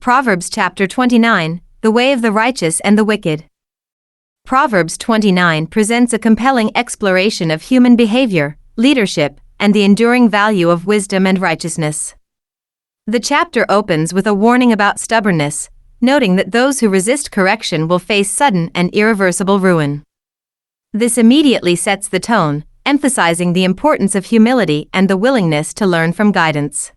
Proverbs chapter 29, The Way of the Righteous and the Wicked. Proverbs 29 presents a compelling exploration of human behavior, leadership, and the enduring value of wisdom and righteousness. The chapter opens with a warning about stubbornness, noting that those who resist correction will face sudden and irreversible ruin. This immediately sets the tone, emphasizing the importance of humility and the willingness to learn from guidance.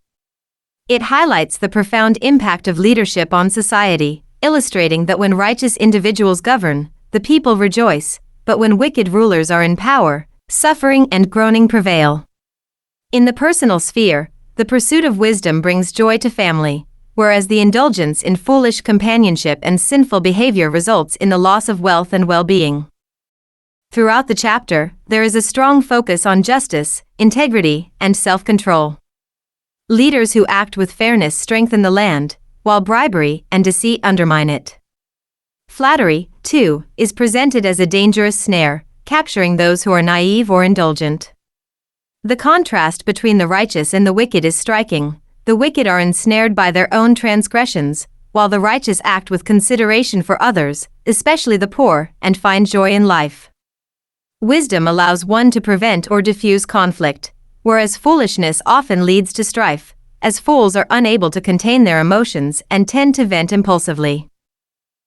It highlights the profound impact of leadership on society, illustrating that when righteous individuals govern, the people rejoice, but when wicked rulers are in power, suffering and groaning prevail. In the personal sphere, the pursuit of wisdom brings joy to family, whereas the indulgence in foolish companionship and sinful behavior results in the loss of wealth and well-being. Throughout the chapter, there is a strong focus on justice, integrity, and self-control. Leaders who act with fairness strengthen the land, while bribery and deceit undermine it. Flattery, too, is presented as a dangerous snare, capturing those who are naive or indulgent. The contrast between the righteous and the wicked is striking. The wicked are ensnared by their own transgressions, while the righteous act with consideration for others, especially the poor, and find joy in life. Wisdom allows one to prevent or diffuse conflict, whereas foolishness often leads to strife, as fools are unable to contain their emotions and tend to vent impulsively.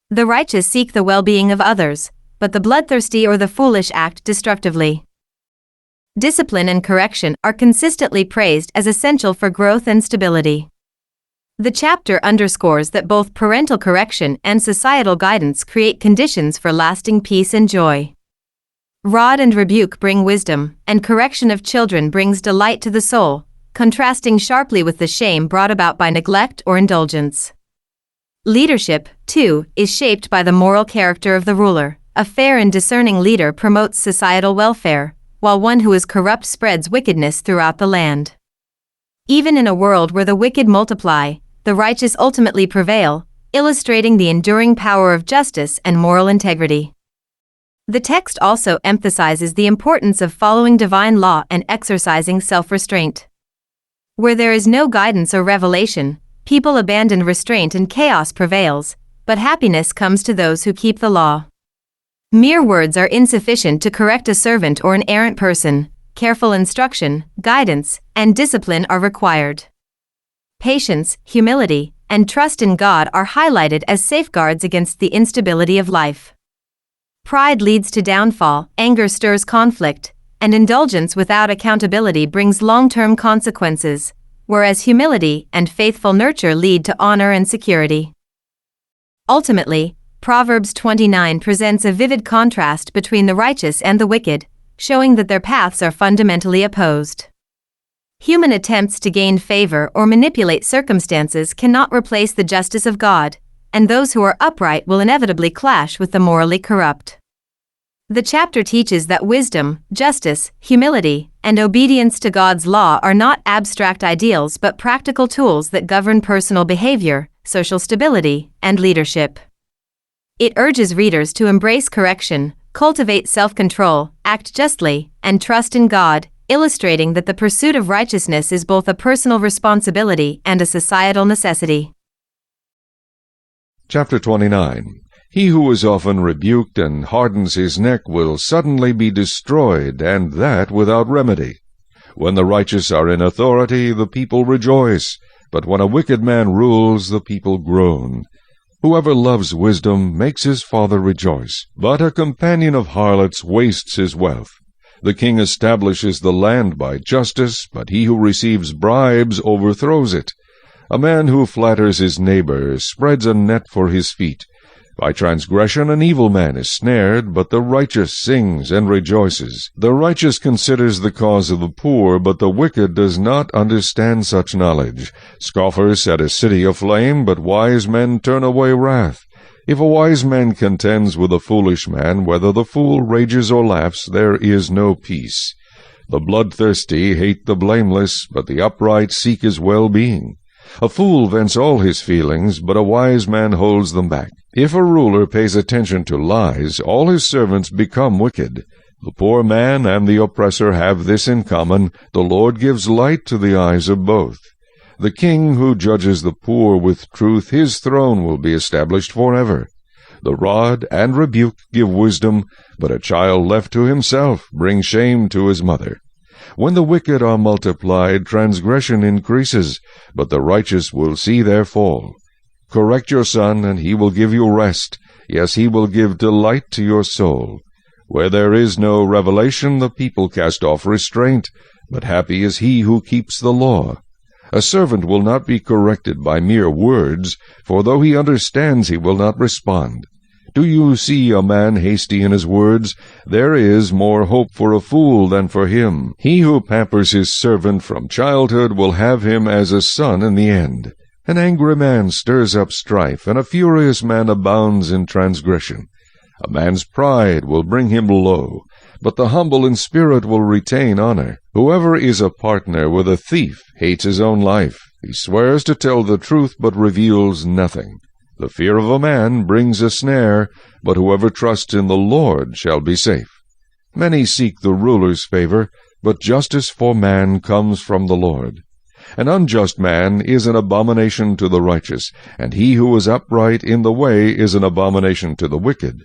The righteous seek the well-being of others, but the bloodthirsty or the foolish act destructively. Discipline and correction are consistently praised as essential for growth and stability. The chapter underscores that both parental correction and societal guidance create conditions for lasting peace and joy. Rod and rebuke bring wisdom, and correction of children brings delight to the soul, contrasting sharply with the shame brought about by neglect or indulgence. Leadership, too, is shaped by the moral character of the ruler. A fair and discerning leader promotes societal welfare, while one who is corrupt spreads wickedness throughout the land. Even in a world where the wicked multiply, the righteous ultimately prevail, illustrating the enduring power of justice and moral integrity. The text also emphasizes the importance of following divine law and exercising self-restraint. Where there is no guidance or revelation, people abandon restraint and chaos prevails, but happiness comes to those who keep the law. Mere words are insufficient to correct a servant or an errant person. Careful instruction, guidance, and discipline are required. Patience, humility, and trust in God are highlighted as safeguards against the instability of life. Pride leads to downfall, anger stirs conflict, and indulgence without accountability brings long-term consequences, whereas humility and faithful nurture lead to honor and security. Ultimately, Proverbs 29 presents a vivid contrast between the righteous and the wicked, showing that their paths are fundamentally opposed. Human attempts to gain favor or manipulate circumstances cannot replace the justice of God, and those who are upright will inevitably clash with the morally corrupt. The chapter teaches that wisdom, justice, humility, and obedience to God's law are not abstract ideals but practical tools that govern personal behavior, social stability, and leadership. It urges readers to embrace correction, cultivate self-control, act justly, and trust in God, illustrating that the pursuit of righteousness is both a personal responsibility and a societal necessity. Chapter 29. He who is often rebuked and hardens his neck will suddenly be destroyed, and that without remedy. When the righteous are in authority, the people rejoice, but when a wicked man rules, the people groan. Whoever loves wisdom makes his father rejoice, but a companion of harlots wastes his wealth. The king establishes the land by justice, but he who receives bribes overthrows it. A man who flatters his neighbor spreads a net for his feet. By transgression an evil man is snared, but the righteous sings and rejoices. The righteous considers the cause of the poor, but the wicked does not understand such knowledge. Scoffers set a city aflame, but wise men turn away wrath. If a wise man contends with a foolish man, whether the fool rages or laughs, there is no peace. The bloodthirsty hate the blameless, but the upright seek his well-being. A fool vents all his feelings, but a wise man holds them back. If a ruler pays attention to lies, all his servants become wicked. The poor man and the oppressor have this in common: the Lord gives light to the eyes of both. The king who judges the poor with truth, his throne will be established forever. The rod and rebuke give wisdom, but a child left to himself brings shame to his mother. When the wicked are multiplied, transgression increases, but the righteous will see their fall. Correct your son, and he will give you rest. Yes, he will give delight to your soul. Where there is no revelation, the people cast off restraint, but happy is he who keeps the law. A servant will not be corrected by mere words, for though he understands, he will not respond. Do you see a man hasty in his words? There is more hope for a fool than for him. He who pampers his servant from childhood will have him as a son in the end. An angry man stirs up strife, and a furious man abounds in transgression. A man's pride will bring him low, but the humble in spirit will retain honor. Whoever is a partner with a thief hates his own life. He swears to tell the truth, but reveals nothing. The fear of a man brings a snare, but whoever trusts in the Lord shall be safe. Many seek the ruler's favor, but justice for man comes from the Lord. An unjust man is an abomination to the righteous, and he who is upright in the way is an abomination to the wicked.